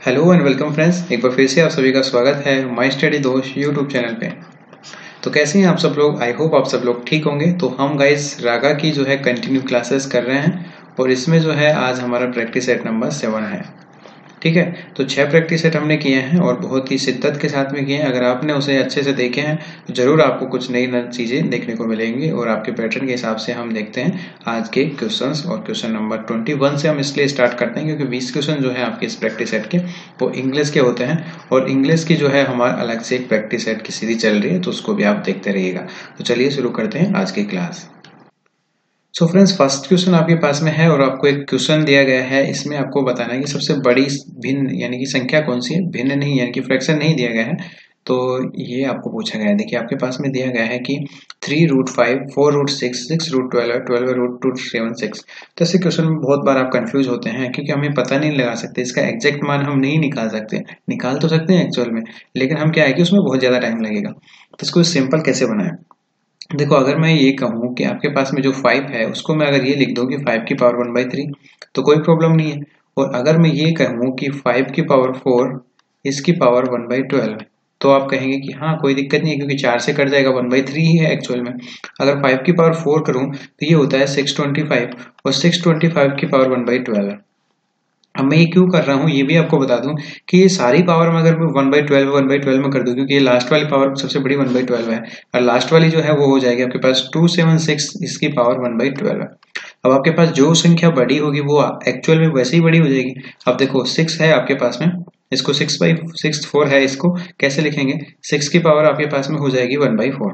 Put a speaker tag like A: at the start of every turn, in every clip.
A: Hello and welcome friends, एक बार फिर से आप सभी का स्वागत है माई स्टडी दोस्त यूट्यूब चैनल पे। तो कैसे हैं आप सब लोग? आई होप आप सब लोग ठीक होंगे। तो हम गाइस रागा की जो है कंटिन्यू क्लासेस कर रहे हैं और इसमें जो है आज हमारा प्रैक्टिस सेट नंबर 7 है। ठीक है, तो 6 प्रैक्टिस सेट हमने किए हैं और बहुत ही शिद्दत के साथ में किए हैं। अगर आपने उसे अच्छे से देखे हैं तो जरूर आपको कुछ नई नई चीजें देखने को मिलेंगी और आपके पैटर्न के हिसाब से हम देखते हैं आज के क्वेश्चंस। और क्वेश्चन नंबर 21 से हम इसलिए स्टार्ट करते हैं क्योंकि 20 क्वेश्चन जो है आपके इस प्रैक्टिस सेट के वो इंग्लिश के होते हैं और इंग्लिश की जो है हमारा अलग से एक प्रैक्टिस सेट की सीरीज चल रही है, तो उसको भी आप देखते रहिएगा। तो चलिए शुरू करते हैं आज की class. So friends, first question आपके पास में है और आपको एक क्वेश्चन दिया गया है। इसमें आपको बताना है कि सबसे बड़ी भिन्न यानी कि संख्या कौन सी है। भिन्न नहीं यानी कि फ्रैक्शन नहीं दिया गया है, तो ये आपको पूछा गया है। देखिए आपके पास में दिया गया है कि 3√5, 4√6, 6√12, 12√276। तो ऐसे क्वेश्चन में बहुत बार आप कंफ्यूज होते हैं क्योंकि हमें पता नहीं लगा सकते, इसका एग्जैक्ट मान हम नहीं निकाल सकते। निकाल तो सकते हैं एक्चुअल में, लेकिन हम क्या है कि उसमें बहुत ज्यादा टाइम लगेगा। तो इसको सिंपल कैसे बनाएं? देखो, अगर मैं ये कहूँ कि आपके पास में जो 5 है उसको मैं अगर ये लिख दूँ कि 5 की पावर 1/3, तो कोई प्रॉब्लम नहीं है। और अगर मैं ये कहूँ कि 5 की पावर 4 इसकी पावर 1/12, तो आप कहेंगे कि हाँ कोई दिक्कत नहीं है क्योंकि 4 से कट जाएगा, 1/3 ही है एक्चुअल में। अगर 5 की पावर 4 करूँ तो ये होता है 625 और 625 की पावर 1/12 है। अब मैं ये क्यों कर रहा हूँ ये भी आपको बता दूं कि ये सारी पावर में अगर मैं 1/12 में कर दूं, क्योंकि ये लास्ट वाली पावर सबसे बड़ी 1/12 है और लास्ट वाली जो है वो हो जाएगी आपके पास 276, इसकी पावर 1/12 है। अब आपके पास जो संख्या बड़ी होगी वो एक्चुअल में वैसे ही बड़ी हो जाएगी। अब देखो 6 है आपके पास में, इसको 6/4 है, इसको कैसे लिखेंगे? 6 की पावर आपके पास में हो जाएगी 1/4।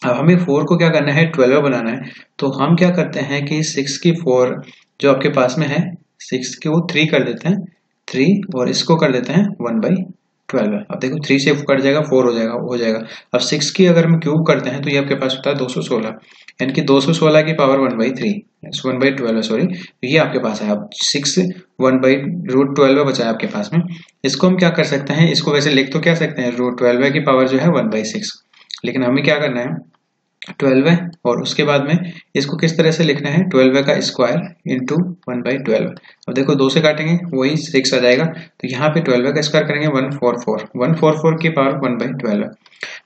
A: अब हमें 4 को क्या करना है, 12 बनाना है। तो हम क्या करते हैं कि 6 की 4 जो आपके पास में है, 6 को 3 कर देते हैं, 3 और इसको कर देते हैं 1/12। अब देखो 3 से कट जाएगा, 4 हो जाएगा। अब 6 की अगर हम क्यूब करते हैं तो ये आपके पास होता है 216, यानी कि 216 की पावर 1/3 1/12 सॉरी। तो ये आपके पास है। अब 6 1/√12 बचा है आपके पास में। इसको हम क्या कर सकते हैं, इसको वैसे लिख तो क्या सकते हैं, √12 की पावर जो है 1/6, लेकिन हमें क्या करना है 12 है और उसके बाद में इसको किस तरह से लिखना है, 12 का स्क्वायर इंटू 1/12। अब देखो 2 से काटेंगे वही 6 आ जाएगा, तो यहाँ पे 12 का स्क्वायर करेंगे 144 की पावर 1/12।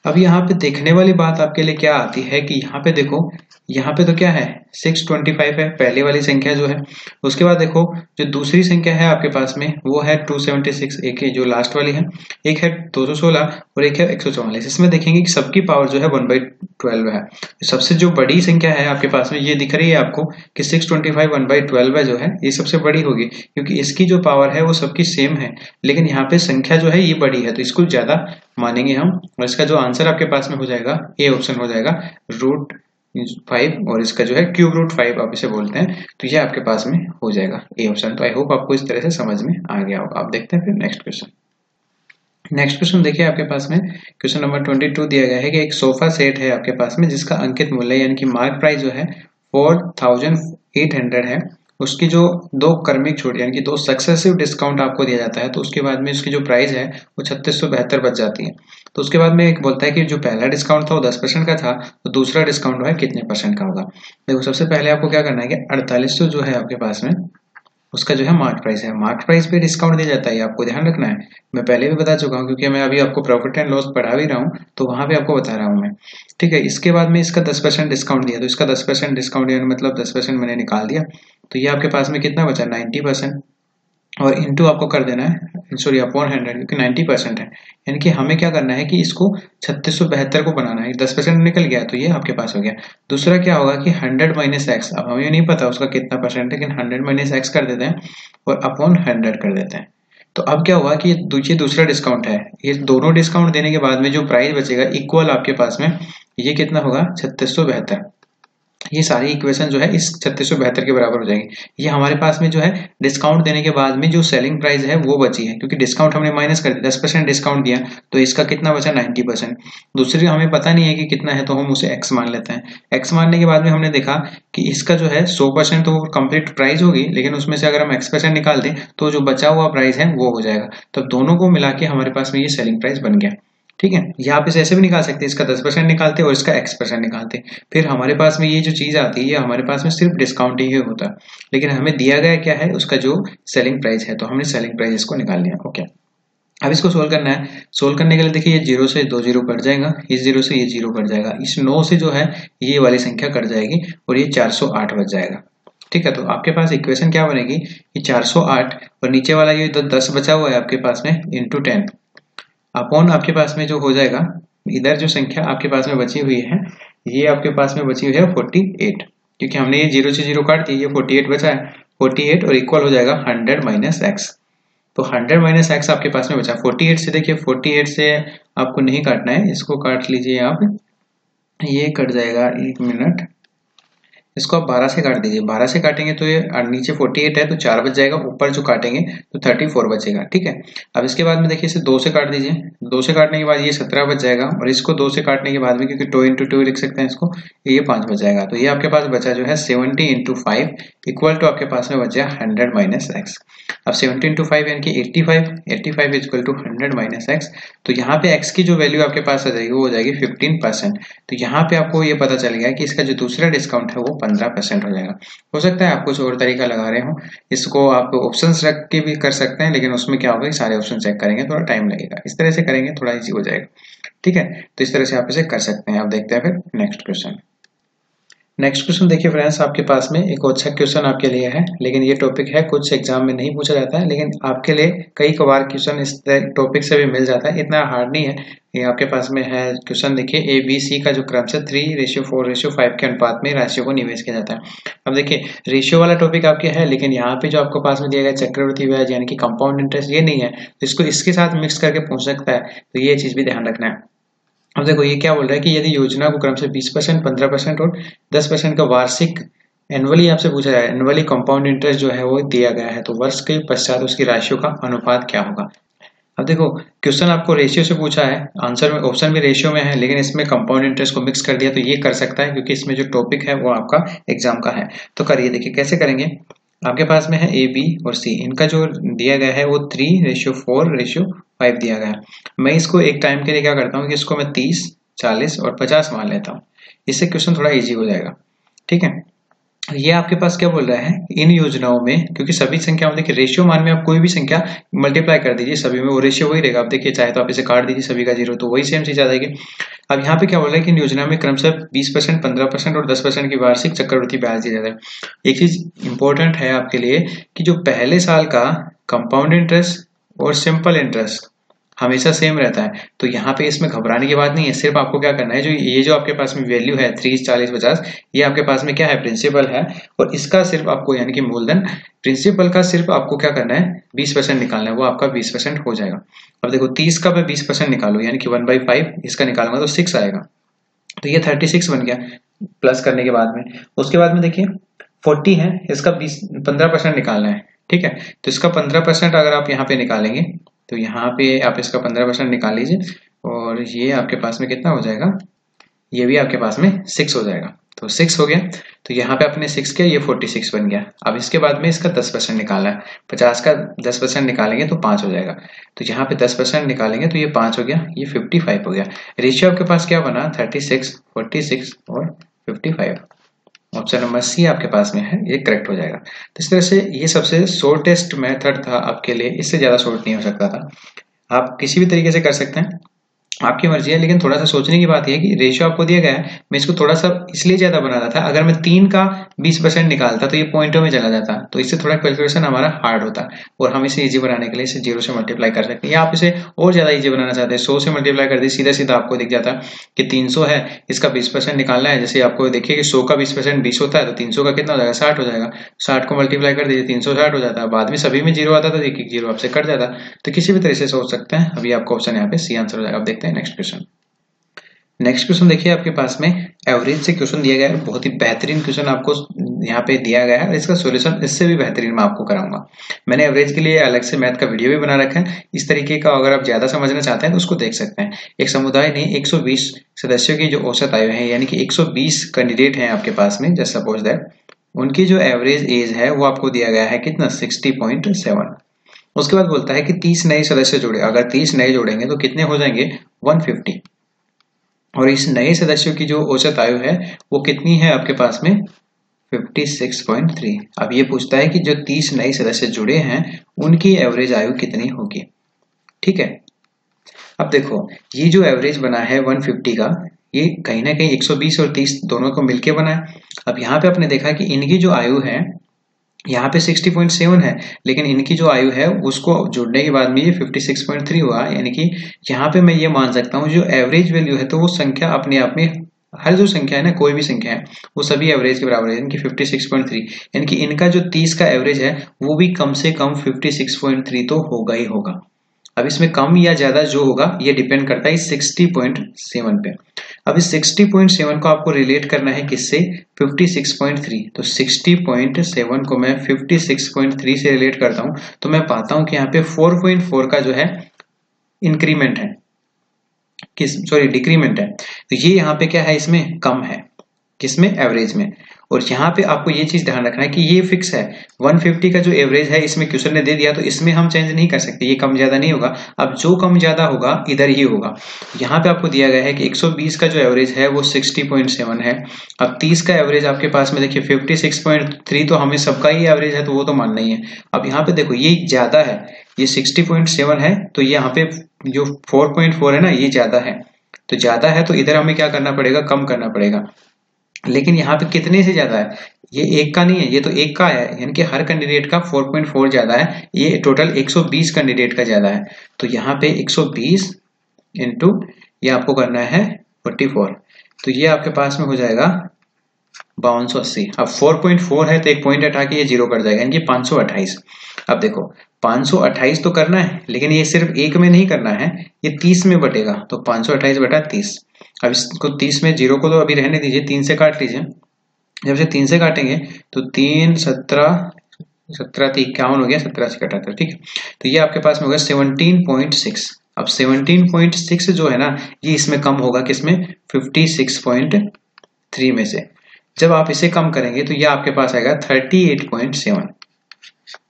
A: अब यहाँ पे देखने वाली बात आपके लिए क्या आती है कि यहाँ पे देखो, यहाँ पे तो क्या है 625 है पहली वाली संख्या जो है। उसके बाद देखो जो दूसरी संख्या है आपके पास में वो है 276, एक है जो लास्ट वाली है, एक है 216 और एक है 144। इसमें देखेंगे कि सबकी पावर जो है 1/12 है। सबसे जो बड़ी संख्या है आपके पास में ये दिख रही है आपको कि 625 1/12 जो है ये सबसे बड़ी होगी, क्योंकि इसकी जो पावर है वो सबकी सेम है, लेकिन यहाँ पे संख्या जो है ये बड़ी है तो इसको ज्यादा मानेंगे हम। और इसका जो आंसर आपके पास में हो जाएगा ए ऑप्शन हो जाएगा √5 और इसका जो है √5 आप इसे बोलते हैं, तो ये आपके पास में हो जाएगा ए ऑप्शन। तो आई होप आपको इस तरह से समझ में आ गया होगा। आप देखते हैं फिर नेक्स्ट क्वेश्चन। नेक्स्ट क्वेश्चन देखिए आपके पास में क्वेश्चन नंबर 22 दिया गया है कि एक सोफा सेट है आपके पास में जिसका अंकित मूल्य यानी कि मार्क प्राइस जो है 4800 है। उसकी जो दो क्रमिक छूट यानी कि दो सक्सेसिव डिस्काउंट आपको दिया जाता है, तो उसके बाद में उसकी जो प्राइस है वो 3672 बच जाती है। तो उसके बाद में एक बोलता है कि जो पहला डिस्काउंट था वो 10% का था, तो दूसरा डिस्काउंट है कितने % का होगा। देखो सबसे पहले आपको क्या करना है कि 4800 जो है आपके पास में उसका जो है मार्क प्राइस है, मार्क प्राइस पे डिस्काउंट दिया जाता है, आपको ध्यान रखना है। मैं पहले भी बता चुका हूँ क्योंकि मैं अभी आपको प्रॉफिट एंड लॉस पढ़ा भी रहा हूँ, तो वहां पे आपको बता रहा हूँ मैं। ठीक है, इसके बाद में इसका 10% डिस्काउंट दिया, तो इसका 10% डिस्काउंट यानी मतलब 10% मैंने निकाल दिया, तो ये आपके पास में कितना बचा 90%। और इंटू आपको कर देना है सॉरी अपॉन 100 क्योंकि 90% है, यानी कि हमें क्या करना है कि इसको 3672 को बनाना है। 10% निकल गया तो ये आपके पास हो गया। दूसरा क्या होगा कि 100 माइनस एक्स, अब हमें नहीं पता उसका कितना % है, लेकिन 100 माइनस एक्स कर देते हैं और अपॉन 100 कर देते हैं। तो अब क्या होगा कि ये दूसरा डिस्काउंट है, ये दोनों डिस्काउंट देने के बाद में जो प्राइस बचेगा इक्वल आपके पास में ये कितना होगा 3672। ये सारी इक्वेशन जो है इस 3672 के बराबर हो जाएगी। ये हमारे पास में जो है डिस्काउंट देने के बाद में जो सेलिंग प्राइस है वो बची है, क्योंकि डिस्काउंट हमने माइनस कर दिया, 10% डिस्काउंट दिया तो इसका कितना बचा 90%। दूसरी हमें पता नहीं है कि कितना है, तो हम उसे x मान लेते हैं। x मानने के बाद में हमने देखा कि इसका जो है 100% तो कंप्लीट प्राइस होगी, लेकिन उसमें से अगर हम x% निकाल दें तो जो बचा हुआ प्राइस है वो हो जाएगा। तब दोनों को मिला के हमारे पास में ये सेलिंग प्राइस बन गया। ठीक है, यहाँ पे ऐसे भी निकाल सकते हैं, इसका 10% निकालते और इसका x% निकालते। फिर हमारे पास में ये जो चीज आती है, ये हमारे पास में सिर्फ डिस्काउंट ही होता है, लेकिन हमें दिया गया क्या है, उसका जो सेलिंग प्राइस है, तो हमने सेलिंग प्राइस इसको निकाल लिया। ओके, अब इसको सोल्व करना है। सोल्व करने के लिए देखिए, ये 0 से 2 0 कट जाएगा, इस 0 से ये 0 कट जाएगा, इस 9 से जो है ये वाली संख्या कट जाएगी और ये 408 बच जाएगा। ठीक है, तो आपके पास इक्वेशन क्या बनेगी, ये 408 और नीचे वाला ये 10 बचा हुआ है आपके पास में इंटू 10 अपॉन आपके पास में जो हो जाएगा, इधर जो संख्या आपके पास में बची हुई है, ये आपके पास में बची हुई है 48, क्योंकि हमने ये 0 से 0 काट दी, ये 48 बचा है, 48 और इक्वल हो जाएगा 100 माइनस एक्स। तो 100 माइनस एक्स आपके पास में बचा 48 से। देखिए 48 से आपको नहीं काटना है, इसको काट लीजिए आप, ये कट जाएगा, 1 मिनट, इसको आप 12 से काट दीजिए। 12 से काटेंगे तो ये नीचे 48 है तो 4 बच जाएगा, ऊपर जो काटेंगे तो 34 बचेगा। ठीक है, अब इसके बाद में देखिए इसे 2 से काट दीजिए, 2 से काटने के बाद ये 17 बच जाएगा और इसको 2 से काटने के बाद में, क्योंकि 2 इंटू 2 लिख सकते हैं इसको, ये 5 बच जाएगा। तो ये आपके पास बचा जो है 70 इंटू 5 इक्वल टू आपके पास में बचा 100 माइनस एक्स। अब 70 इंटू 5 यानी कि 85 इक्वल टू 100 माइनस एक्स। तो यहाँ पे एक्स की जो वैल्यू आपके पास आ जाएगी वो हो जाएगी 15%। तो यहाँ पे आपको ये पता चल गया कि इसका जो दूसरा डिस्काउंट है वो 15% हो जाएगा। हो सकता है आप कुछ और तरीका लगा रहे हो, इसको आप ऑप्शंस रख के भी कर सकते हैं, लेकिन उसमें क्या होगा, सारे ऑप्शन चेक करेंगे, थोड़ा टाइम लगेगा। इस तरह से करेंगे थोड़ा इजी हो जाएगा। ठीक है, तो इस तरह से आप इसे कर सकते हैं। आप देखते हैं फिर नेक्स्ट क्वेश्चन। नेक्स्ट क्वेश्चन देखिए फ्रेंड्स, आपके पास में एक अच्छा क्वेश्चन आपके लिए है, लेकिन ये टॉपिक है कुछ एग्जाम में नहीं पूछा जाता है, लेकिन आपके लिए कई बार क्वेश्चन इस टॉपिक से भी मिल जाता है, इतना हार्ड नहीं है। ये आपके पास में है क्वेश्चन, देखिए ABC का जो क्रम से 3:4:5 के अनुपात में राशियों को निवेश किया जाता है। अब देखिए रेशियो वाला टॉपिक आपके है, लेकिन यहाँ पे जो आपको पास में दिया गया चक्रवृद्धि ब्याज यानी कि कंपाउंड इंटरेस्ट, ये नहीं है, तो इसको इसके साथ मिक्स करके पूछ सकता है, तो ये चीज भी ध्यान रखना है। अब देखो ये क्या बोल रहा है कि यदि योजना को क्रम से 20%, 15% और 10% का वार्षिक एनुअली आपसे पूछा जाए, एनुअली कंपाउंड इंटरेस्ट जो है वो दिया गया है, तो वर्ष के पश्चात उसकी राशियों का अनुपात क्या होगा। अब देखो क्वेश्चन आपको रेशियो से पूछा है, आंसर में ऑप्शन भी रेशियो में है, लेकिन इसमें कंपाउंड इंटरेस्ट को मिक्स कर दिया, तो ये कर सकता है क्योंकि इसमें जो टॉपिक है वो आपका एग्जाम का है। तो करिए, देखिए कैसे करेंगे। आपके पास में है A, B और C, इनका जो दिया गया है वो 3:4:5 दिया गया है। मैं इसको एक टाइम के लिए क्या करता हूँ कि इसको मैं 30, 40 और 50 मान लेता हूँ, इससे क्वेश्चन थोड़ा इजी हो जाएगा। ठीक है, ये आपके पास क्या बोल रहा है, इन योजनाओं में, क्योंकि सभी संख्याओं, देखिए रेशियो मान में आप कोई भी संख्या मल्टीप्लाई कर दीजिए, सभी में वो रेशियो वही रहेगा। आप देखिए चाहे तो आप इसे काट दीजिए सभी का 0, तो वही सेम चीज आ जाएगी। अब यहाँ पे क्या बोल रहा है कि इन योजना में क्रमशः 20%, 15% और 10% की वार्षिक चक्रवृद्धि ब्याज दिया जाता है। एक चीज इंपॉर्टेंट है आपके लिए कि जो पहले साल का कंपाउंड इंटरेस्ट और सिंपल इंटरेस्ट हमेशा सेम रहता है, तो यहाँ पे इसमें घबराने की बात नहीं है। सिर्फ आपको क्या करना है, जो ये जो आपके पास में वैल्यू है 30, 40, 50, ये आपके पास में क्या है, प्रिंसिपल है, और इसका सिर्फ आपको यानी कि मूलधन, प्रिंसिपल का सिर्फ आपको क्या करना है, 20% निकालना है, वो आपका 20% हो जाएगा। अब देखो 30 का मैं 20% निकालू यानी कि 1/5 इसका निकालूंगा तो 6 आएगा, तो ये 36 बन गया प्लस करने के बाद में। उसके बाद में देखिए 40 है, इसका 15% निकालना है। ठीक है, तो इसका 15% अगर आप यहाँ पे निकालेंगे तो यहाँ पे आप इसका 15% निकाल लीजिए, और ये आपके पास में कितना हो जाएगा, ये भी आपके पास में 6 हो जाएगा, तो 6 हो गया। तो यहाँ पे आपने 6 किया, ये 46 बन गया। अब इसके बाद में इसका 10% निकालना है, 50 का 10% निकालेंगे तो 5 हो जाएगा, तो यहाँ पे 10% निकालेंगे तो ये 5 हो गया, ये 55 हो गया। रेशियो आपके पास क्या बना, 36, 46 और 55। ऑप्शन नंबर C आपके पास में है, ये करेक्ट हो जाएगा। तो इस तरह से ये सबसे शॉर्टेस्ट मेथड था आपके लिए, इससे ज्यादा शॉर्ट नहीं हो सकता था। आप किसी भी तरीके से कर सकते हैं, आपकी मर्जी है, लेकिन थोड़ा सा सोचने की बात यह है कि रेशियो आपको दिया गया है, मैं इसको थोड़ा सा इसलिए ज्यादा बना रहा था, अगर मैं 3 का 20% निकालता तो ये पॉइंटों में चला जाता, तो इससे थोड़ा कैलकुलेशन हमारा हार्ड होता, और हम इसे इजी बनाने के लिए इसे 0 से मल्टीप्लाई कर सकते हैं, या आप इसे और ज्यादा इजी बनाना चाहते हैं 100 से मल्टीप्लाई कर दी, सीधा सीधा आपको दिख जाता कि 300 है, इसका 20% निकालना है। जैसे आपको देखिए कि 100 का 20% 20 होता है, तो 300 का कितना हो जाएगा, 60 हो जाएगा। 60 को मल्टीप्लाई कर दीजिए, 360 हो जाता है, बाद में सभी में 0 आता था, एक 0 आपसे कट जाता, तो किसी भी तरह से सोच सकते हैं। अभी आपका ऑप्शन यहाँ पे C आंसर हो जाएगा। अब देखते हैं नेक्स्ट क्वेश्चन। नेक्स्ट क्वेश्चन देखिए आपके पास में एवरेज से क्वेश्चन दिया गया है, बहुत ही बेहतरीन क्वेश्चन आपको यहाँ पे दिया गया है, इसका सॉल्यूशन इससे भी बेहतरीन मैं आपको कराऊंगा। मैंने एवरेज के लिए अलग से मैथ का वीडियो भी बना रखा है, इस तरीके का अगर आप ज्यादा समझना चाहते हैं तो उसको देख सकते हैं। एक समुदाय ने 120 सदस्यों की जो औसत आयु है, यानी कि 120 कैंडिडेट हैं आपके पास में, जस्ट सपोज दैट उनकी जो एवरेज एज है वो आपको दिया गया है कितना, 60.7। उसके बाद बोलता है कि 30 नए सदस्य जोड़े। अगर 30 नए जोड़ेंगे तो कितने हो जाएंगे 150। और इस नए सदस्यों की जो औसत आयु है वो कितनी है आपके पास में 56.3। अब ये पूछता है कि जो 30 नए सदस्य जुड़े हैं उनकी एवरेज आयु कितनी होगी। ठीक है, अब देखो ये जो एवरेज बना है 150 का, ये कहीं ना कहीं 120 और 30 दोनों को मिलके बना है। अब यहाँ पे आपने देखा कि इनकी जो आयु है यहाँ पे 60.7 है, लेकिन इनकी जो आयु है उसको जोड़ने के बाद में ये 56.3 हुआ। यानी कि यहाँ पे मैं ये मान सकता हूँ जो एवरेज वैल्यू है तो वो संख्या अपने आप में, हर जो संख्या है ना, कोई भी संख्या है वो सभी एवरेज के बराबर है, यानी कि 56.3। यानी कि इनका जो 30 का एवरेज है वो भी कम से कम 56.3 तो होगा ही होगा। अब इसमें कम या ज्यादा जो होगा ये डिपेंड करता है इस 60.7 पे। अब इस 60.7 को आपको रिलेट करना है किससे 56.3। तो 60.7 को मैं 56.3 से रिलेट करता हूं तो मैं पाता हूं कि यहाँ पे 4.4 का जो है इंक्रीमेंट है, डिक्रीमेंट है। तो ये यहाँ पे क्या है, इसमें कम है, किसमें एवरेज में। और यहाँ पे आपको ये चीज ध्यान रखना है कि ये फिक्स है 150 का जो एवरेज है इसमें क्वेश्चन ने दे दिया तो इसमें हम चेंज नहीं कर सकते, ये कम ज्यादा नहीं होगा। अब जो कम ज्यादा होगा इधर ही होगा। यहाँ पे आपको दिया गया है कि 120 का जो एवरेज है वो 60.7 है। अब 30 का एवरेज आपके पास में देखिए 56.3, तो हमें सबका ही एवरेज है तो वो तो मानना ही है। अब यहाँ पे देखो ये ज्यादा है, ये 60.7 है, तो ये यहाँ पे जो 4.4 है ना ये ज्यादा है, तो ज्यादा है तो इधर हमें क्या करना पड़ेगा, कम करना पड़ेगा। लेकिन यहाँ पे कितने से ज्यादा है, ये एक का नहीं है, ये तो एक का है, यानी कि हर कैंडिडेट का 4.4 ज्यादा है, ये टोटल 120 कैंडिडेट का ज्यादा है। तो यहाँ पे 120 इंटू ये आपको करना है 44, तो ये आपके पास में हो जाएगा 5280। अब 4.4 है तो एक पॉइंट हटा के ये जीरो कर जाएगा, यानी कि 528। अब देखो 528 तो करना है, लेकिन ये सिर्फ एक में नहीं करना है, ये 30 में बटेगा, तो 528 बटा 30। अब इसको 30 में जीरो को तो अभी रहने दीजिए, 3 से काट लीजिए। जब से 3 से काटेंगे तो 3 17 17 51 हो गया, 17 से कटा था, ठीक है। तो ये आपके पास में होगा 17.6। अब 17.6 जो है ना ये इसमें कम होगा, किसमें 56.3 में से। जब आप इसे कम करेंगे तो ये आपके पास आएगा 38.7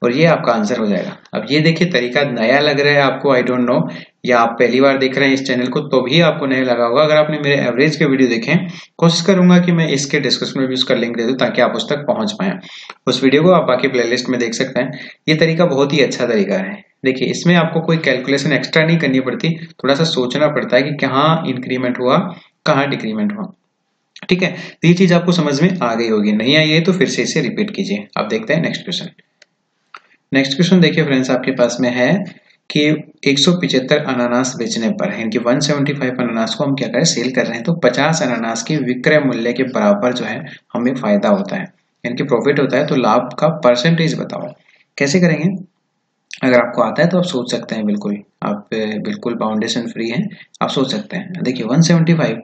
A: और ये आपका आंसर हो जाएगा। अब ये देखिए तरीका नया लग रहा है आपको, आई डोंट नो, या आप पहली बार देख रहे हैं इस चैनल को तो भी आपको नया लगा होगा। अगर आपने मेरे एवरेज के वीडियो देखे, कोशिश करूंगा कि मैं इसके डिस्क्रिप्शन में भी उसका लिंक दे दूं ताकि आप उस तक पहुंच पाए। उस वीडियो को आप बाकी प्लेलिस्ट में देख सकते हैं। ये तरीका बहुत ही अच्छा तरीका है। देखिए इसमें आपको कोई कैलकुलेशन एक्स्ट्रा नहीं करनी पड़ती, थोड़ा सा सोचना पड़ता है कि कहाँ इंक्रीमेंट हुआ कहाँ डिक्रीमेंट हुआ, ठीक है। तो ये चीज आपको समझ में आ गई होगी, नहीं आई है तो फिर से इसे रिपीट कीजिए। अब देखते हैं नेक्स्ट क्वेश्चन। नेक्स्ट क्वेश्चन देखिए फ्रेंड्स, आपके पास में है कि 175 अनानास बेचने पर, यानी कि 175 अनानास को हम क्या करें, सेल कर रहे हैं, तो 50 अनानास के विक्रय मूल्य के बराबर जो है हमें फायदा होता है, यानी कि प्रॉफिट होता है। तो लाभ का परसेंटेज बताओ, कैसे करेंगे। अगर आपको आता है तो आप सोच सकते हैं, बिल्कुल आप बिल्कुल फाउंडेशन फ्री हैं, आप सोच सकते हैं। देखिए 175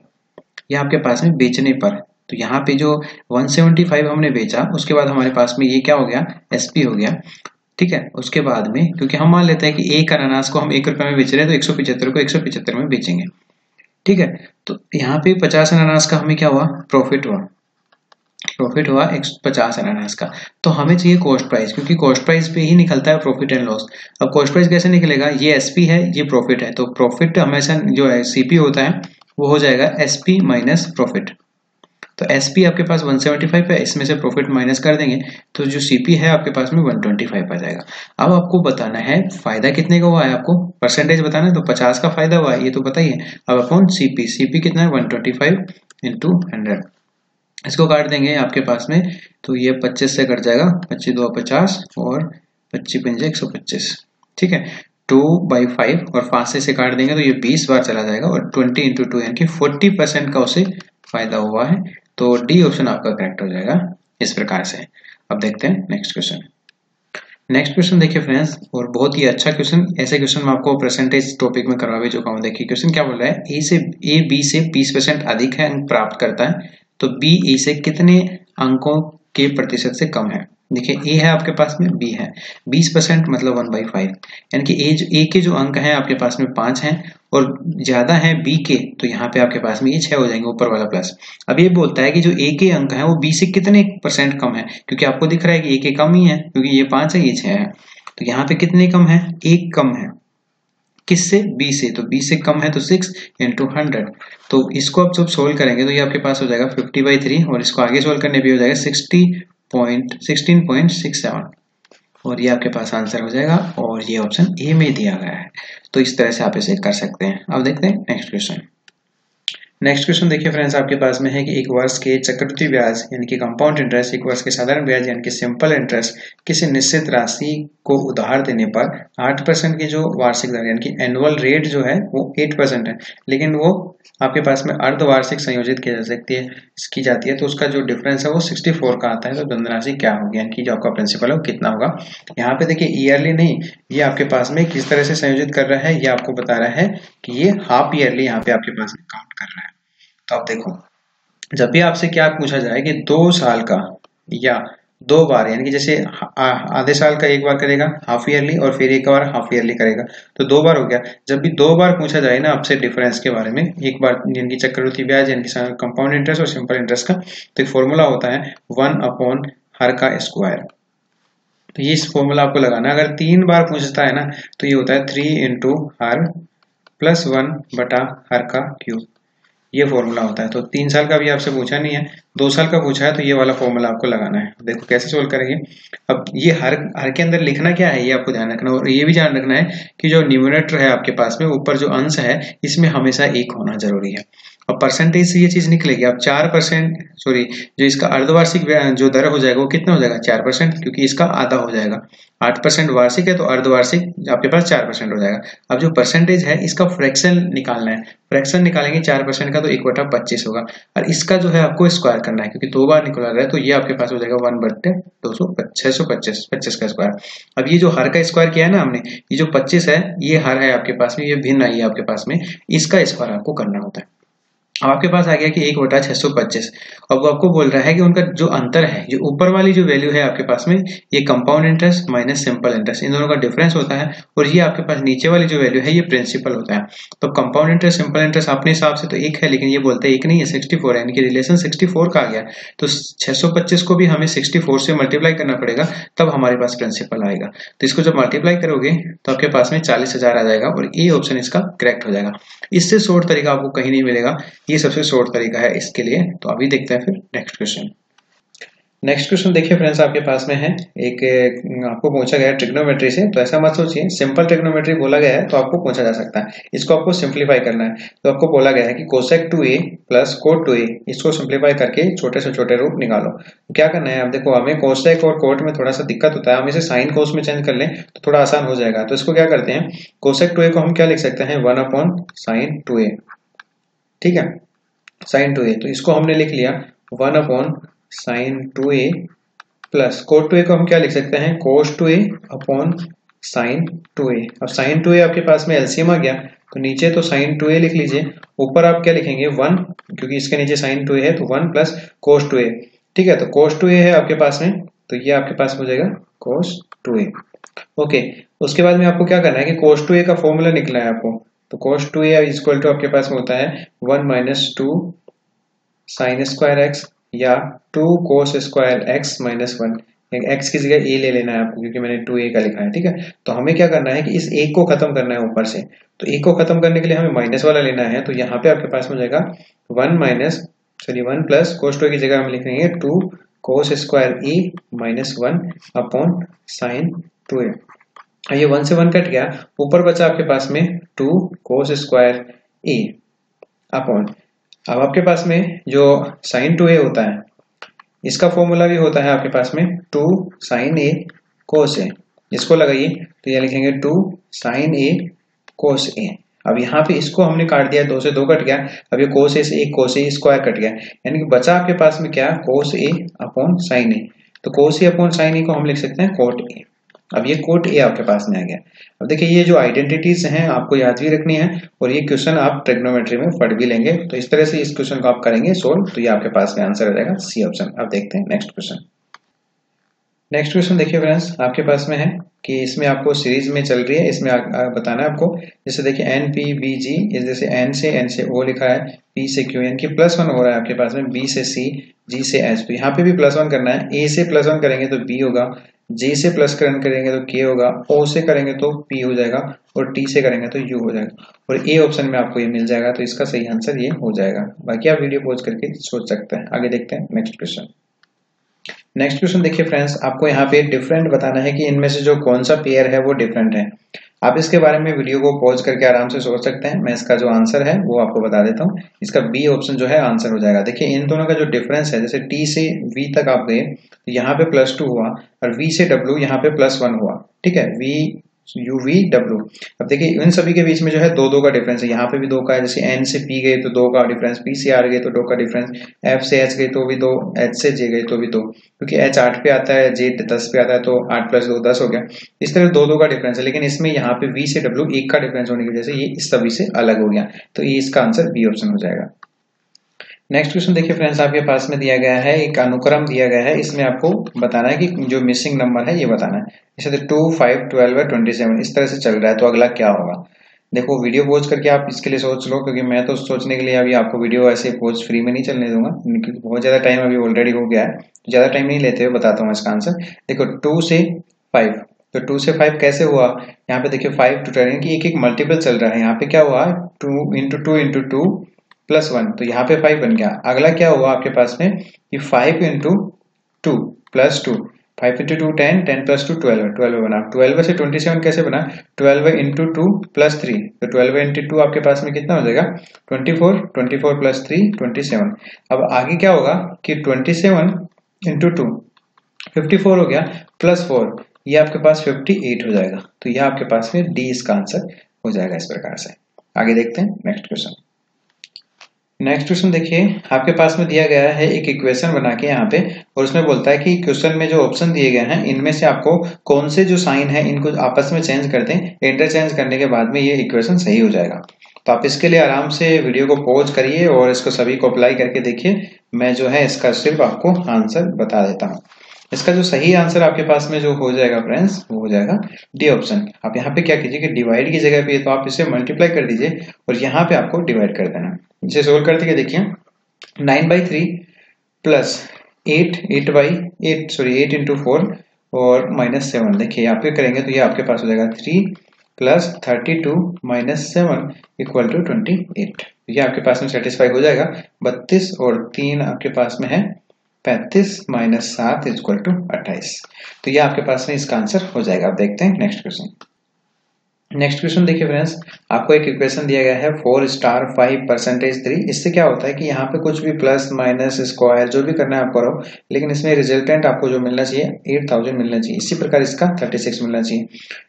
A: ये आपके पास में बेचने पर, तो यहाँ पे जो 175 हमने बेचा उसके बाद हमारे पास में ये क्या हो गया, एसपी हो गया, ठीक है। उसके बाद में क्योंकि हम मान लेते हैं कि एक अनानास को हम 1 रुपए में बेच रहे हैं तो 175 को 175 में बेचेंगे, ठीक है। तो यहाँ पे 50 अनानास का हमें क्या हुआ, प्रॉफिट हुआ 50 अनानास का। तो हमें चाहिए कॉस्ट प्राइस, क्योंकि कॉस्ट प्राइस पे ही निकलता है प्रॉफिट एंड लॉस। अब कॉस्ट प्राइस कैसे निकलेगा, ये एसपी है ये प्रॉफिट है, तो प्रॉफिट हमेशा जो है सीपी होता है वो हो जाएगा एसपी माइनस प्रॉफिट। तो एसपी आपके पास 175 है, इसमें से प्रॉफिट माइनस कर देंगे तो जो सीपी है आपके पास में 125 आ जाएगा। अब आपको बताना है फायदा कितने का हुआ है, आपको परसेंटेज बताना है, तो 50 का फायदा हुआ है ये तो बताइए। अब अपॉन सीपी, सीपी कितना है 125 इंटू 100, इसको काट देंगे आपके पास में, तो ये 25 से कट जाएगा, 25 2 50 और 25 पंजे 125, ठीक है। 2/5 और 5 से काट देंगे तो ये 20 बार चला जाएगा और 20 इंटू 2 यानी कि 40% का उसे फायदा हुआ है। तो डी ऑप्शन आपका करेक्ट हो जाएगा इस प्रकार से। अब देखते हैं नेक्स्ट क्वेश्चन। नेक्स्ट क्वेश्चन देखिए फ्रेंड्स, और बहुत ही अच्छा क्वेश्चन, ऐसे क्वेश्चन मैं आपको परसेंटेज टॉपिक में करवा भी चुका हूं। देखिए क्वेश्चन क्या बोल रहा है, ए बी से 20% अधिक है अंक प्राप्त करता है तो बी ए से कितने अंकों के प्रतिशत से कम है। देखिए ए है आपके पास में, बी है, 20% मतलब 1/5, यानी कि ए के जो अंक हैं आपके पास में 5 हैं और ज्यादा है बी के, तो यहाँ पे आपके पास में ये 6 हो जाएंगे ऊपर वाला प्लस। अब ये बोलता है कि जो ए के अंक है वो बी से कितने % कम है, क्योंकि आपको दिख रहा है कि ए के कम ही है, क्योंकि ये 5 है ये 6 है। तो यहाँ पे कितने कम है, एक कम है, किससे, b से, तो b से कम है तो 6 इंटू 100। तो इसको आप जब सोल्व करेंगे तो ये आपके पास हो जाएगा 50/3 और इसको आगे सोल्व करने पे हो जाएगा 16.67 और ये आपके पास आंसर हो जाएगा और ये ऑप्शन ए में दिया गया है। तो इस तरह से आप इसे कर सकते हैं। अब देखते हैं नेक्स्ट क्वेश्चन। नेक्स्ट क्वेश्चन देखिए फ्रेंड्स, आपके पास में है कि एक वर्ष के चक्रवृद्धि ब्याज यानी कि कंपाउंड इंटरेस्ट, एक वर्ष के साधारण ब्याज यानी कि सिंपल इंटरेस्ट किसी निश्चित राशि को उधार देने पर 8% की जो वार्षिक दर यानी कि एनुअल रेट जो है वो 8% है, लेकिन वो आपके पास में अर्धवार्षिक संयोजित की जाती है तो उसका जो डिफरेंस है वो 64 का आता है। तो धनराशि क्या होगी, यानी कि जो आपका प्रिंसिपल है वो कितना होगा। यहाँ पे देखिए ईयरली नहीं, ये आपके पास में किस तरह से संयोजित कर रहा है ये आपको बता रहा है कि ये हाफ ईयरली यहाँ पे आपके पास में काउंट कर रहा है। तो आप देखो, जब भी आपसे क्या पूछा जाए कि 2 साल का या 2 बार, यानी कि जैसे आधे साल का एक बार करेगा हाफ ईयरली और फिर एक बार हाफ ईयरली करेगा, तो 2 बार हो गया। जब भी 2 बार पूछा जाए ना आपसे डिफरेंस के बारे में, एक बार यानी कि चक्रवृद्धि ब्याज यानी कि कंपाउंड इंटरेस्ट और सिंपल इंटरेस्ट का, तो एक फॉर्मूला होता है 1 हर का स्क्वायर। तो ये फॉर्मूला आपको लगाना है। अगर 3 बार पूछता है ना तो ये होता है 3 इंटू हर प्लस 1 बटा हर का क्यूब, ये फॉर्मूला होता है। तो 3 साल का भी आपसे पूछा नहीं है, 2 साल का पूछा है, तो ये वाला फॉर्मूला आपको लगाना है। देखो कैसे सोल्व करेंगे। अब ये हर के अंदर लिखना क्या है ये आपको ध्यान रखना, और ये भी ध्यान रखना है कि जो न्यूमरेटर है आपके पास में, ऊपर जो अंश है इसमें हमेशा 1 होना जरूरी है। अब परसेंटेज से ये चीज निकलेगी। अब 4%, सॉरी, जो इसका अर्धवार्षिक जो दर हो जाएगा वो कितना हो जाएगा, 4%, क्योंकि इसका आधा हो जाएगा। 8% वार्षिक है तो अर्धवार्षिक आपके पास 4% हो जाएगा। अब जो परसेंटेज है इसका फ्रैक्शन निकालना है, फ्रैक्शन निकालेंगे 4% का तो 1/25 होगा, और इसका जो है आपको स्क्वायर करना है, क्योंकि 2 बार निकला रहा है तो ये आपके पास हो जाएगा 1/625 का स्क्वायर। अब ये जो हर का स्क्वायर किया है ना हमने, ये जो 25 है ये हर है आपके पास में, ये भिन्न आई है आपके पास में, इसका स्क्वायर आपको करना होता है। अब आपके पास आ गया कि 1/625। अब वो आपको बोल रहा है कि उनका जो अंतर है, जो ऊपर वाली जो वैल्यू है आपके पास में, ये compound interest minus simple interest, इन दोनों का डिफरेंस होता है, और ये आपके पास नीचे वाली जो वैल्यू है ये प्रिंसिपल होता है। तो कंपाउंड इंटरेस्ट सिंपल इंटरेस्ट अपने हिसाब से तो 1 है, लेकिन ये बोलते हैं 1 नहीं है, 64 है, यानी कि रिलेशन 64 का आ गया। तो 625 को भी हमें 64 से मल्टीप्लाई करना पड़ेगा, तब हमारे पास प्रिंसिपल आएगा। तो इसको जब मल्टीप्लाई करोगे तो आपके पास में 40,000 आ जाएगा, और ए ऑप्शन इसका करेक्ट हो जाएगा। इससे शॉर्ट तरीका आपको कहीं नहीं मिलेगा, ये सबसे शॉर्ट तरीका है इसके लिए। तो अभी देखते हैं फिर नेक्स्ट क्वेश्चन। नेक्स्ट क्वेश्चन देखिए फ्रेंड्स, आपके पास में है एक, आपको पूछा गया है ट्रिग्नोमेट्री से, तो ऐसा मत सोचिए सिंपल ट्रिग्नोमेट्री बोला गया है तो आपको पूछा जा सकता है, इसको आपको सिंप्लीफाई करना है। तो आपको बोला गया है कि cosec 2a plus coat 2a, इसको सिंप्लीफाई करके छोटे से छोटे रूप निकालो। तो क्या करना है, आप देखो हमें कोसेक और कोट में थोड़ा सा दिक्कत होता है, हम इसे साइन कोस में चेंज कर लें तो थोड़ा आसान हो जाएगा। तो इसको क्या करते हैं, कोसेक 2a को हम क्या लिख सकते हैं, 1/sin 2a, ठीक है, sin 2a। तो इसको हमने लिख लिया 1/sin 2a plus coat 2a को हम क्या लिख सकते हैं, cos 2a upon sin 2a। अब sin 2a आपके पास में एलसीएम आ गया, तो नीचे तो sin 2a लिख लीजिए, ऊपर आप क्या लिखेंगे 1, क्योंकि इसके नीचे sin 2a है तो 1 प्लस cos 2a, ठीक है। तो cos 2a है आपके पास में, तो ये आपके पास हो जाएगा cos 2a। ओके, उसके बाद में आपको क्या करना है कि cos 2a का फॉर्मूला निकला है आपको, तो cos 2a इक्वल टू आपके पास में होता है 1 - 2 sin स्क्वायर x या 2 cos स्क्वायर x - 1। x की जगह a ले लेना है आपको, क्योंकि मैंने 2a का लिखा है, ठीक है। तो हमें क्या करना है कि इस एक को खत्म करना है ऊपर से, तो एक को खत्म करने के लिए हमें माइनस वाला लेना है। तो यहाँ पे आपके पास हो जाएगा 1 प्लस cos 2a की जगह हम लिखेंगे 2 cos square a - 1 upon sin 2a। ये 1 से 1 कट गया, ऊपर बचा आपके पास में 2 cos स्क्वायर a अपॉन, अब आपके पास में जो sin 2a होता है इसका फॉर्मूला भी होता है आपके पास में 2 sin a cos a, इसको लगाइए तो ये लिखेंगे 2 sin a cos a। अब यहाँ पे इसको हमने काट दिया, 2 से 2 कट गया, अब ये cos a से 1 cos a स्क्वायर कट गया, यानी कि बचा आपके पास में क्या, cos a upon sin a। तो cos a upon sin a को हम लिख सकते हैं cot a। अब ये कोट ए आपके पास में आ गया। अब देखिए ये जो आइडेंटिटीज हैं आपको याद भी रखनी है, और ये क्वेश्चन आप ट्रिग्नोमेट्री में पढ़ भी लेंगे। तो इस तरह से इस क्वेश्चन को आप करेंगे सोल्व, तो ये आपके पास में आंसर आ जाएगा सी ऑप्शन। अब देखते हैं नेक्स्ट क्वेश्चन। नेक्स्ट क्वेश्चन देखिए फ्रेंड्स, आपके पास में है कि इसमें आपको सीरीज में चल रही है, इसमें बताना है आपको। जैसे देखिए एन पी बी जी, जैसे एन से ओ लिखा है, पी से क्यू, यानी कि +1 हो रहा है आपके पास में, बी से सी, जी से एच। तो यहाँ पे भी +1 करना है, ए से +1 करेंगे तो बी होगा, G से प्लस करेंगे तो K होगा, O से करेंगे तो P हो जाएगा और T से करेंगे तो U हो जाएगा और A ऑप्शन में आपको ये मिल जाएगा। तो इसका सही आंसर ये हो जाएगा। बाकी आप वीडियो पॉज करके सोच सकते हैं। आगे देखते हैं नेक्स्ट क्वेश्चन। नेक्स्ट क्वेश्चन देखिए फ्रेंड्स, आपको यहाँ पे डिफरेंट बताना है कि इनमें से जो कौन सा पेयर है वो डिफरेंट है। आप इसके बारे में वीडियो को पॉज करके आराम से सोच सकते हैं। मैं इसका जो आंसर है वो आपको बता देता हूँ। इसका बी ऑप्शन जो है आंसर हो जाएगा। देखिए इन दोनों का जो डिफरेंस है, जैसे टी से वी तक आप गए तो यहाँ पे +2 हुआ और वी से डब्ल्यू यहाँ पे +1 हुआ। ठीक है, वी यू वी डब्ल्यू। अब देखिए इन सभी के बीच में जो है दो का डिफरेंस है। यहाँ पे भी 2 का है, जैसे एन से पी गए तो 2 का डिफरेंस, पी से आर गए तो 2 का डिफरेंस, एफ से एच गए तो भी 2, एच से जे गए तो भी 2, क्योंकि एच 8 पे आता है, जे 10 पे आता है, तो 8 + 2 10 हो गया। इस तरह 2 का डिफरेंस है, लेकिन इसमें यहाँ पे वी से डब्ल्यू 1 का डिफरेंस होने की वजह से ये इस सभी से अलग हो गया। तो ये इसका आंसर बी ऑप्शन हो जाएगा। नेक्स्ट क्वेश्चन देखिए फ्रेंड्स, आपके पास में दिया गया है, एक अनुक्रम दिया गया है। इसमें आपको बताना है कि जो मिसिंग नंबर है ये बताना है। जैसे 2, 5, 12 और 27 इस तरह से चल रहा है, तो अगला क्या होगा। देखो वीडियो पॉज करके आप इसके लिए सोच लो, क्योंकि मैं तो सोचने के लिए अभी आपको वीडियो ऐसे पॉज फ्री में नहीं चलने दूंगा, क्योंकि बहुत ज्यादा टाइम अभी ऑलरेडी हो गया है। ज्यादा टाइम नहीं लेते हुए बताता हूँ इसका आंसर। देखो 2 से 5, तो 2 से 5 कैसे हुआ। यहाँ पे देखिए 5 to 10 की एक मल्टीपल चल रहा है। यहाँ पे क्या हुआ, 2 × 2 × 2 +1, तो यहाँ पे 5 बन गया। अगला क्या हुआ आपके पास में कि 5 × 2 +2, 5 × 2 10, 10 + 2 12, 12 बना। 12 से 27 कैसे बना, 12 × 2 +3, तो 12 × 2 आपके पास में कितना हो जाएगा 24, 24 + 3 27। अब आगे क्या होगा कि 27 × 2 54 हो गया, +4, ये आपके पास 58 हो जाएगा। तो यह आपके पास में डी इसका आंसर हो जाएगा इस प्रकार से। आगे देखते हैं नेक्स्ट क्वेश्चन। नेक्स्ट क्वेश्चन देखिए, आपके पास में दिया गया है एक इक्वेशन बना के यहाँ पे, और उसमें बोलता है कि क्वेश्चन में जो ऑप्शन दिए गए हैं इनमें से आपको कौन से जो साइन है इनको आपस में चेंज कर दें। इंटरचेंज करने के बाद में ये इक्वेशन सही हो जाएगा। तो आप इसके लिए आराम से वीडियो को पॉज करिए और इसको सभी को अप्लाई करके देखिए। मैं जो है इसका सिर्फ आपको आंसर बता देता हूँ। इसका जो सही आंसर आपके पास में जो हो जाएगा फ्रेंड्स, वो हो जाएगा डी ऑप्शन। आप यहाँ पे क्या कीजिए कि डिवाइड की जगह पे तो आप इसे मल्टीप्लाई कर दीजिए और यहाँ पे आपको डिवाइड कर देना। इसे सोल्व करते के देखिए 9/3 + 8 × 4 और -7। देखिए यहाँ पे करेंगे तो ये आपके पास हो जाएगा 3 + 32 - 7 = 28। ये आपके पास में सेटिस्फाई हो जाएगा। 32 और 3 आपके पास में है 35 - 7 = 28। तो ये आपके पास में इसका आंसर हो जाएगा। आप देखते हैं नेक्स्ट क्वेश्चन। नेक्स्ट क्वेश्चन देखिए फ्रेंड्स, आपको एक इक्वेशन दिया गया है 4 * 5 % 3। इससे क्या होता है कि यहाँ पे कुछ भी प्लस माइनस स्क्वायर जो भी करना है आप करो, लेकिन इसमें रिजल्टेंट आपको जो मिलना चाहिए 8000 मिलना चाहिए। इसी प्रकार इसका 36 मिलना चाहिए।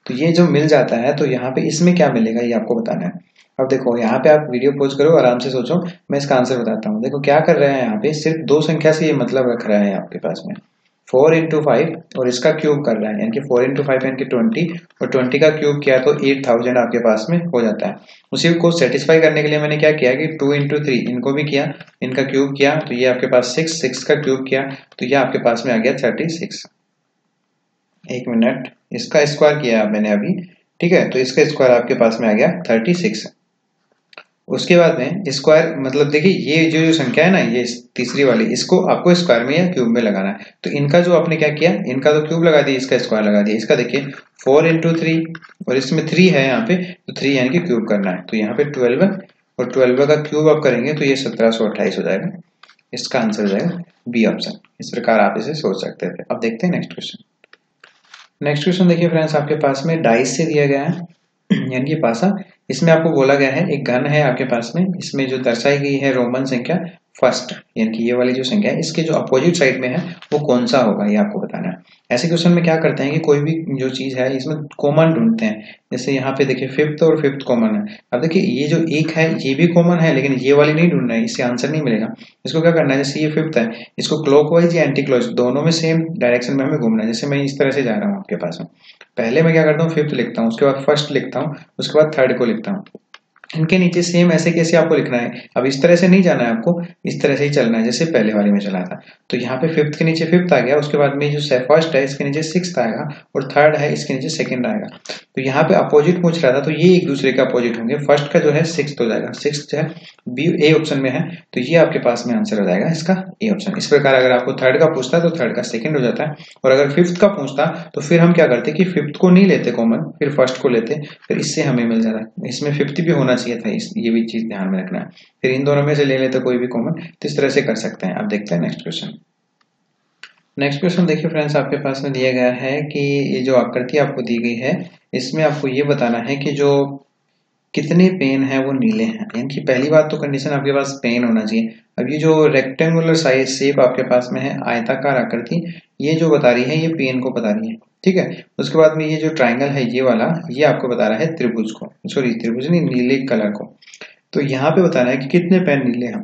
A: तो ये जो मिल जाता है, तो यहाँ पे इसमें क्या मिलेगा ये आपको बताना है। अब देखो यहाँ पे आप वीडियो पॉज करो, आराम से सोचो, मैं इसका आंसर बताता हूँ। देखो क्या कर रहे हैं, यहाँ पे सिर्फ 2 संख्या से ये मतलब रख रहा है आपके पास में 4 × 5 और इसका क्यूब कर रहा है, यानी कि 4 × 5 यानी कि 20, और 20 का क्यूब किया तो 8000 आपके पास में हो जाता है। उसी को सेटिस्फाई करने के लिए मैंने क्या किया कि 2 × 3 इनको भी किया, इनका क्यूब किया तो ये आपके पास 6 का क्यूब किया तो ये आपके पास में आ गया 36। एक मिनट, इसका स्क्वायर किया मैंने अभी, ठीक है, तो इसका स्क्वायर आपके पास में आ गया 36। उसके बाद में स्क्वायर मतलब देखिए ये जो संख्या है ना, ये तीसरी वाली, इसको आपको स्क्वायर में या क्यूब में लगाना है। तो इनका जो आपने क्या किया, इनका तो क्यूब लगा दिया, इसका स्क्वायर लगा दिया। इसका देखिए 4 × 3 और इसमें 3 है यहाँ पे, तो 3 यानी कि क्यूब करना है। तो यहाँ पे 12 और 12 का क्यूब आप करेंगे तो ये 1728 हो जाएगा। इसका आंसर हो जाएगा बी ऑप्शन। इस प्रकार आप इसे सोच सकते थे। अब देखते हैं नेक्स्ट क्वेश्चन। नेक्स्ट क्वेश्चन देखिए फ्रेंड्स, आपके पास में डाइस से दिया गया है, यानी कि पासा। इसमें आपको बोला गया है एक घन है आपके पास में, इसमें जो दर्शाई गई है रोमन संख्या फर्स्ट, यानी कि ये वाली जो संख्या है इसके जो अपोजिट साइड में है वो कौन सा होगा, ये आपको बताना है। ऐसे क्वेश्चन में क्या करते हैं कि कोई भी जो चीज है इसमें कॉमन ढूंढते हैं। जैसे यहाँ पे देखिए 5th और 5th कॉमन है। अब देखिए ये जो एक है ये भी कॉमन है, लेकिन ये वाली नहीं ढूंढना है, इससे आंसर नहीं मिलेगा। इसको क्या करना है, जैसे ये 5th है, इसको क्लॉकवाइज या एंटी क्लॉकवाइज दोनों में सेम डायरेक्शन में हमें घूमना है। जैसे मैं इस तरह से जा रहा हूँ आपके पास में, पहले मैं क्या करता हूँ 5th लिखता हूँ, उसके बाद 1st लिखता हूँ, उसके बाद 3rd को लिखता हूँ, इनके नीचे सेम ऐसे कैसे आपको लिखना है। अब इस तरह से नहीं जाना है आपको, इस तरह से ही चलना है जैसे पहले वाले में चला था। तो यहाँ पे फिफ्थ के नीचे फिफ्थ आ गया, उसके बाद में जो फर्स्ट है इसके नीचे सिक्स्थ आएगा, और थर्ड है इसके नीचे सेकंड आएगा। तो यहाँ पे अपोजिट पूछ रहा था, तो ये एक दूसरे के अपोजिट होंगे। फर्स्ट का जो है सिक्स्थ हो जाएगा, सिक्स्थ जो है बी ए ऑप्शन में है, तो ये आपके पास में आंसर हो जाएगा इसका ए ऑप्शन। इस प्रकार अगर आपको थर्ड का पूछता है तो थर्ड का सेकंड हो जाता है, और अगर फिफ्थ का पूछता तो फिर हम क्या करते कि फिफ्थ को नहीं लेते कॉमन, फिर फर्स्ट को लेते, फिर इससे हमें मिल जाता है। इसमें फिफ्थ भी होना चाहिए था, ये भी चीज ध्यान में रखना है। फिर इन दोनों में से ले लेते कोई भी कॉमन, तो इस तरह से कर सकते हैं। अब देखते हैं नेक्स्ट क्वेश्चन। नेक्स्ट क्वेश्चन देखिए फ्रेंड्स, आपके पास में दिया गया है कि ये जो आकृति आपको दी गई है इसमें आपको ये बताना है कि जो कितने पेन है वो नीले हैं। यानी कि पहली बात तो कंडीशन आपके पास पेन होना चाहिए। अब ये जो रेक्टेंगुलर साइज शेप आपके पास में है, आयताकार आकृति, ये जो बता रही है ये पेन को बता रही है, ठीक है। उसके बाद में ये जो ट्राइंगल है ये वाला, ये आपको बता रहा है त्रिभुज को, सॉरी त्रिभुज नहीं, नीले कलर को। तो यहाँ पे बताना है कि कितने पेन नीले हैं।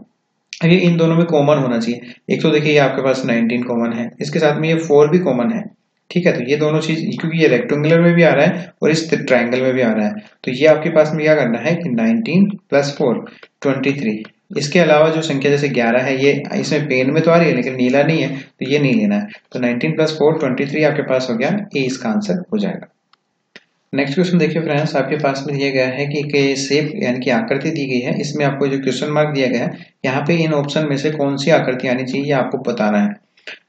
A: अब ये इन दोनों में कॉमन होना चाहिए। एक तो देखिए ये आपके पास 19 कॉमन है, इसके साथ में ये 4 भी कॉमन है, ठीक है। तो ये दोनों चीज, क्योंकि ये रेक्टेंगुलर में भी आ रहा है और इस ट्राइंगल में भी आ रहा है, तो ये आपके पास में क्या करना है कि 19 + 4 23। इसके अलावा जो संख्या जैसे 11 है, ये इसमें पेन में तो आ रही है लेकिन नीला नहीं है, तो ये नहीं लेना है। तो 19 + 4 23 आपके पास हो गया, ए इसका आंसर हो जाएगा। नेक्स्ट क्वेश्चन देखिए फ्रेंड्स, आपके पास में दिया गया है कि शेप यानी कि आकृति दी गई है, इसमें आपको जो क्वेश्चन मार्क दिया गया है, यहाँ पे इन ऑप्शन में से कौन सी आकृति आनी चाहिए ये आपको बताना है।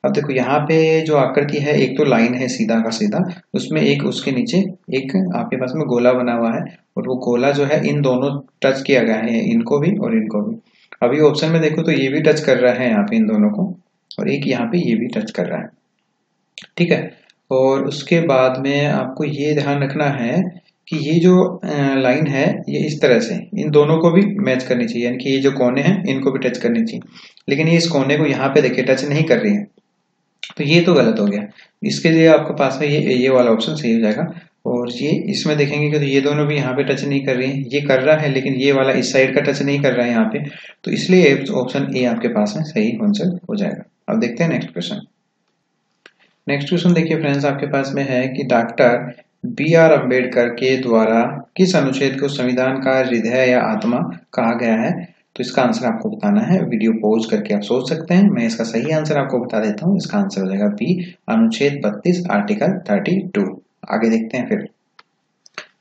A: अब देखो यहाँ पे जो आकृति है, एक तो लाइन है सीधा का सीधा, उसमें एक उसके नीचे एक आपके पास में गोला बना हुआ है, और वो गोला जो है इन दोनों टच किया गया है, इनको भी और इनको भी। अभी ऑप्शन में देखो तो ये भी टच कर रहा है यहाँ पे इन दोनों को, और एक यहाँ पे ये भी टच कर रहा है, ठीक है। और उसके बाद में आपको ये ध्यान रखना है कि ये जो लाइन है ये इस तरह से इन दोनों को भी मैच करनी चाहिए, यानी कि ये जो कोने हैं इनको भी टच करनी चाहिए, लेकिन ये इस कोने को यहाँ पे देखिए टच नहीं कर रही है, तो ये तो गलत हो गया। इसके लिए आपके पास में ये वाला ऑप्शन सही हो जाएगा। और ये इसमें देखेंगे कि तो ये दोनों भी यहाँ पे टच नहीं कर रही है, ये कर रहा है लेकिन ये वाला इस साइड का टच नहीं कर रहा है यहाँ पे, तो इसलिए ऑप्शन ए आपके पास में सही आंसर हो जाएगा। अब देखते हैं नेक्स्ट क्वेश्चन। नेक्स्ट क्वेश्चन देखिए फ्रेंड्स, आपके पास में है कि डॉक्टर B.R. अम्बेडकर के द्वारा किस अनुच्छेद को संविधान का हृदय या आत्मा कहा गया है। तो इसका आंसर आपको बताना है। वीडियो पॉज करके आप सोच सकते हैं, मैं इसका सही आंसर आपको बता देता हूँ। इसका आंसर हो जाएगा बी, अनुच्छेद 32 आर्टिकल 32। आगे देखते हैं फिर।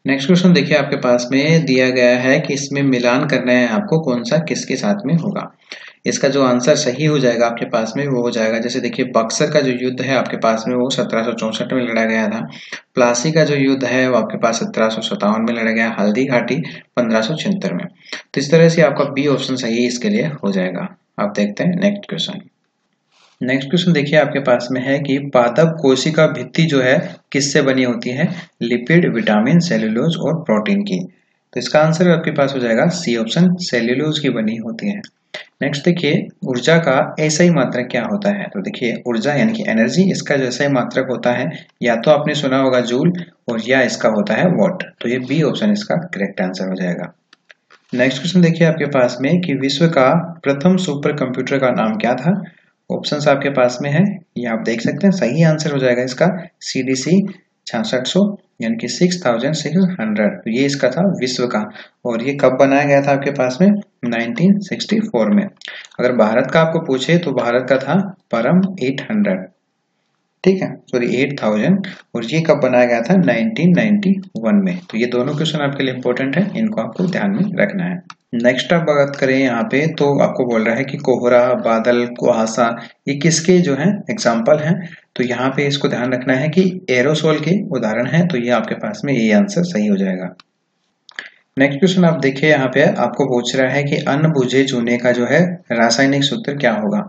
A: नेक्स्ट क्वेश्चन देखिए, आपके पास में दिया गया है कि इसमें मिलान करना है आपको, कौन सा किसके साथ में होगा। इसका जो आंसर सही हो जाएगा आपके पास में वो हो जाएगा, जैसे देखिए बक्सर का जो युद्ध है आपके पास में वो 1764 में लड़ा गया था। प्लासी का जो युद्ध है वो आपके पास 1757 में लड़ा गया। हल्दी घाटी 1576 में। तो इस तरह से आपका बी ऑप्शन सही इसके लिए हो जाएगा। आप देखते हैं नेक्स्ट क्वेश्चन। नेक्स्ट क्वेश्चन देखिए, आपके पास में है कि पादप कोशिका भित्ति जो है किससे बनी होती है। लिपिड, विटामिन, सेल्यूलोज और प्रोटीन की। तो इसका आंसर आपके पास हो जाएगा सी ऑप्शन, सेल्यूलोज की बनी होती है। नेक्स्ट देखिए, ऊर्जा का एसआई मात्रक क्या होता है। तो देखिए ऊर्जा यानी कि एनर्जी, इसका जो एसआई मात्रक होता है या तो आपने सुना होगा जूल, और या इसका होता है वॉट। तो ये बी ऑप्शन इसका करेक्ट आंसर हो जाएगा। नेक्स्ट क्वेश्चन देखिए आपके पास में कि विश्व का प्रथम सुपर कंप्यूटर का नाम क्या था। ऑप्शंस आपके पास में है, ये आप देख सकते हैं। सही आंसर हो जाएगा इसका CDC 6600 यानी कि 6600। तो ये इसका था विश्व का, और ये कब बनाया गया था आपके पास में 1964 में। अगर भारत का आपको पूछे तो भारत का था परम 800, ठीक है, सॉरी 8000, और ये कब बनाया गया था 1991 में। तो ये दोनों क्वेश्चन आपके लिए इंपॉर्टेंट है, इनको आपको ध्यान में रखना है। नेक्स्ट आप बात करें यहाँ पे, तो आपको बोल रहा है कि कोहरा, बादल, कुहासा, ये किसके जो है एग्जाम्पल हैं। तो यहाँ पे इसको ध्यान रखना है कि एरोसोल के उदाहरण है, तो ये आपके पास में ये आंसर सही हो जाएगा। नेक्स्ट क्वेश्चन आप देखिए, यहाँ पे आपको पूछ रहा है कि अनबुझे चूने का जो है रासायनिक सूत्र क्या होगा।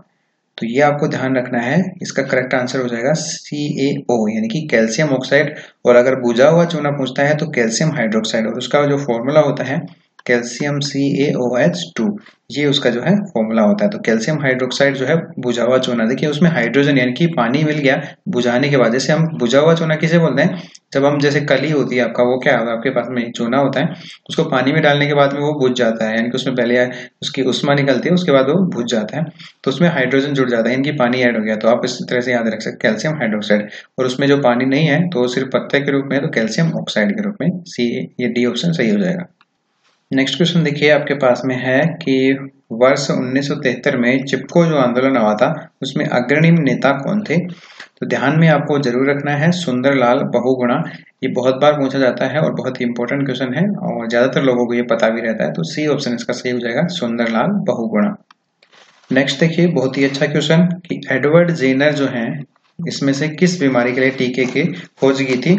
A: तो ये आपको ध्यान रखना है, इसका करेक्ट आंसर हो जाएगा CaO यानी कि कैल्शियम ऑक्साइड। और अगर बुझा हुआ चूना पूछता है तो कैल्शियम हाइड्रोक्साइड, और उसका जो फॉर्मूला होता है कैल्शियम CaOH2, ये उसका जो है फॉर्मूला होता है। तो कैल्शियम हाइड्रोक्साइड जो है बुझा हुआ चूना, देखिए उसमें हाइड्रोजन यानी कि पानी मिल गया बुझाने के बाद। जैसे हम बुझा हुआ चूना किसे बोलते हैं, जब हम जैसे कली होती है आपका, वो क्या होगा आपके पास में चूना होता है, उसको पानी में डालने के बाद में वो बुझ जाता है, यानी कि उसमें पहले उसकी उष्मा निकलती है, उसके बाद वो बुझ जाता है, तो उसमें हाइड्रोजन जुड़ जाता है, इनकी पानी ऐड हो गया। तो आप इस तरह से याद रख सकते कैल्शियम हाइड्रोक्साइड, और उसमें जो पानी नहीं है तो सिर्फ पत्ते के रूप में, तो कैल्शियम ऑक्साइड के रूप में। ये D ऑप्शन सही हो जाएगा। नेक्स्ट क्वेश्चन देखिए आपके पास में है कि वर्ष 1973 में चिपको जो आंदोलन हुआ था उसमें अग्रणी नेता कौन थे। तो ध्यान में आपको जरूर रखना है सुंदरलाल बहुगुणा। ये बहुत बार पूछा जाता है और बहुत ही इंपॉर्टेंट क्वेश्चन है और ज्यादातर लोगों को ये पता भी रहता है, तो सी ऑप्शन इसका सही हो जाएगा, सुंदरलाल बहुगुणा। नेक्स्ट देखिए बहुत ही अच्छा क्वेश्चन कि एडवर्ड जेनर जो है इसमें से किस बीमारी के लिए टीके की खोज की थी।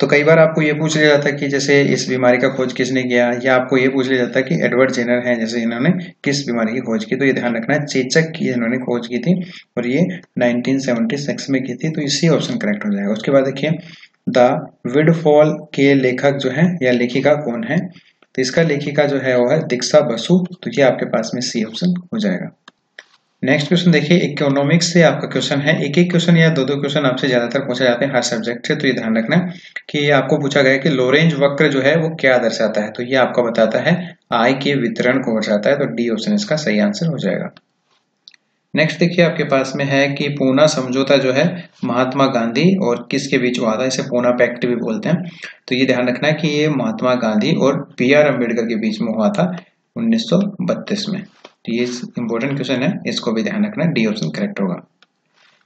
A: तो कई बार आपको ये पूछ लिया जाता है कि जैसे इस बीमारी का खोज किसने किया, या आपको ये पूछ लिया जाता है कि एडवर्ड जेनर है जैसे इन्होंने किस बीमारी की खोज की। तो ये ध्यान रखना है चेचक की इन्होंने खोज की थी और ये 1976 में की थी, तो इसी ऑप्शन करेक्ट हो जाएगा। उसके बाद देखिए द विडफॉल के लेखक जो है या लेखिका कौन है। तो इसका लेखिका जो है वो है दीक्षा बसु, तो ये आपके पास में सी ऑप्शन हो जाएगा। नेक्स्ट क्वेश्चन देखिए इकोनॉमिक्स से आपका क्वेश्चन है। एक एक क्वेश्चन या दो दो क्वेश्चन आपसे ज्यादातर पूछे जाते हैं हर सब्जेक्ट से, तो ये ध्यान रखना कि आपको पूछा गया है कि लोरेंज वक्र जो है वो क्या दर्शाता है। तो ये आपको बताता है आय के वितरण को दर्शाता है, तो डी ऑप्शन इसका सही आंसर हो जाएगा। नेक्स्ट देखिए आपके पास में है कि पूना समझौता जो है महात्मा गांधी और किसके बीच हुआ था, इसे पूना पैक्ट भी बोलते हैं। तो ये ध्यान रखना है कि ये महात्मा गांधी और बी.आर. अम्बेडकर के बीच में हुआ था 1932 में। तो ये इंपॉर्टेंट क्वेश्चन है, इसको भी ध्यान रखना, डी ऑप्शन करेक्ट होगा।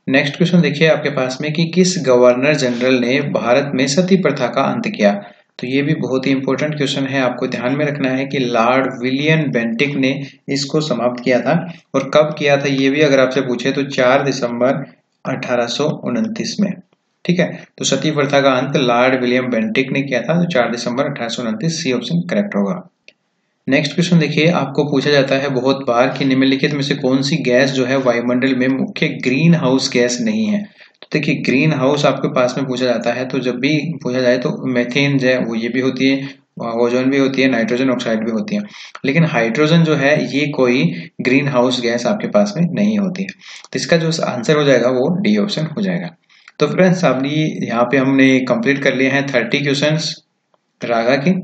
A: नेक्स्ट क्वेश्चन देखिए आपके पास में कि किस गवर्नर जनरल ने भारत में सती प्रथा का अंत किया। तो ये भी बहुत ही इंपॉर्टेंट क्वेश्चन है, आपको ध्यान में रखना है कि लॉर्ड विलियम बेंटिक ने इसको समाप्त किया था और कब किया था ये भी अगर आपसे पूछे तो 4 दिसंबर 1829 में। ठीक है, तो सती प्रथा का अंत लॉर्ड विलियम बेंटिक ने किया था, तो 4 दिसंबर 1829, सी ऑप्शन करेक्ट होगा। नेक्स्ट क्वेश्चन देखिए आपको पूछा जाता है बहुत बार कि निम्नलिखित में से कौन सी गैस जो है वायुमंडल में मुख्य ग्रीन हाउस गैस नहीं है। तो देखिए ग्रीन हाउस आपके पास में पूछा जाता है, तो जब भी पूछा जाए तो मेथेन जो है वो ये भी होती है, ओजोन भी होती है, नाइट्रोजन ऑक्साइड भी होती है, लेकिन हाइड्रोजन जो है ये कोई ग्रीन हाउस गैस आपके पास में नहीं होती है। तो इसका जो आंसर हो जाएगा वो डी ऑप्शन हो जाएगा। तो फ्रेंड्स आपने यहाँ पे हमने कंप्लीट कर लिए हैं 30 क्वेश्चन रागा की,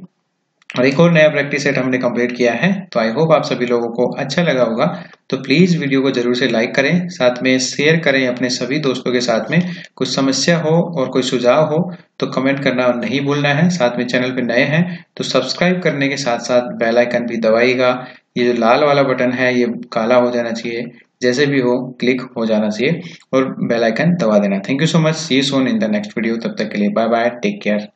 A: और एक और नया प्रैक्टिस सेट हमने कंप्लीट किया है। तो आई होप आप सभी लोगों को अच्छा लगा होगा। तो प्लीज वीडियो को जरूर से लाइक करें, साथ में शेयर करें अपने सभी दोस्तों के साथ में। कुछ समस्या हो और कोई सुझाव हो तो कमेंट करना नहीं भूलना है। साथ में चैनल पे नए हैं तो सब्सक्राइब करने के साथ साथ बेल आइकन भी दबाइएगा। ये जो लाल वाला बटन है ये काला हो जाना चाहिए, जैसे भी हो क्लिक हो जाना चाहिए और बेल आइकन दबा देना। Thank you so much, see you soon in the next video. तब तक के लिए बाय बाय, टेक केयर।